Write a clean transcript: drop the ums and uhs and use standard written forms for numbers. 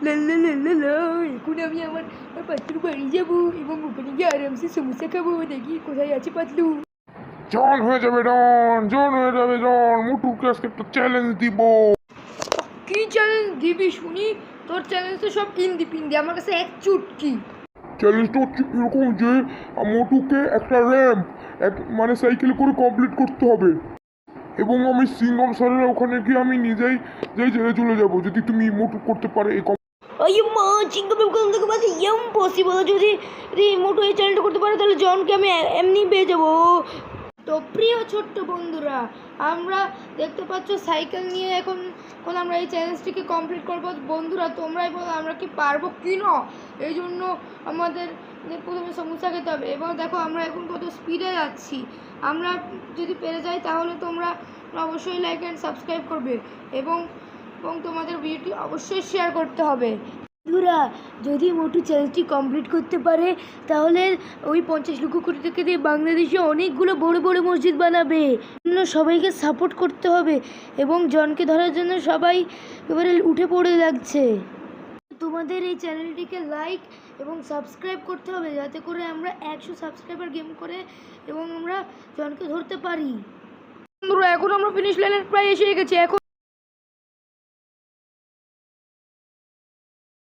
লা লা লা লা লা। এখন আমি আমার পাতলু বাড়ি যাবো এবং ওখানে গিয়ে আরামসে সমোসা খাবো। দেখি কোথায় আছে পাতলু। জন হয়ে যাবে জন হয়ে যাবে মোটুকে আজকে একটা চ্যালেঞ্জ দিব। কি চ্যালেঞ্জ দিবি শুনি? তোর চ্যালেঞ্জ তো সব ইন্দি পিন্দি, আমার কাছে এক চুটকি। চ্যালেঞ্জটা হচ্ছে এরকম যে মোটুকে একটা র্যাম্প মানে সাইকেল করে কমপ্লিট করতে হবে, এবং আমি সিঙ্গম স্যারের ওখানে গিয়ে আমি নিজেই চলে যাব যদি তুমি মোটু করতে পারে এই আরে মা, চিঙ্গাম কোন থেকে পাচ্ছি? ইম্পসিবল। যদি মোটো এই চ্যানেলটা করতে পারে তাহলে জনকে আমি এমনি পেয়ে যাবো। তো প্রিয় ছোট্ট বন্ধুরা, আমরা দেখতে পাচ্ছ সাইকেল নিয়ে এখন আমরা এই চ্যালেঞ্জটিকে কমপ্লিট করবো। বন্ধুরা তোমরাই বলো আমরা কি পারবো কি না। এই জন্য আমাদের প্রথমে সমোসা খেতে হবে। এবং দেখো আমরা এখন কত স্পিডে যাচ্ছি। আমরা যদি পেরে যাই তাহলে তোমরা অবশ্যই লাইক অ্যান্ড সাবস্ক্রাইব করবে এবং তোমাদের ভিডিওটি অবশ্যই শেয়ার করতে হবে। বন্ধুরা যদি মোটু চ্যালেঞ্জটি কমপ্লিট করতে পারে তাহলে ওই 50 লক্ষ কোটি টাকা দিয়ে বাংলাদেশে অনেকগুলো বড় বড় মসজিদ বানাবে। জন্য সবাইকে সাপোর্ট করতে হবে এবং জনকে ধরার জন্য সবাই এবারে উঠে পড়ে লাগছে। তোমাদের এই চ্যানেলটিকে লাইক এবং সাবস্ক্রাইব করতে হবে যাতে করে আমরা 100 সাবস্ক্রাইবার গেম করে এবং আমরা জনকে ধরতে পারি। বন্ধুরা এখন আমরা ফিনিশ লাইনের প্রায় এসে গেছি। এখন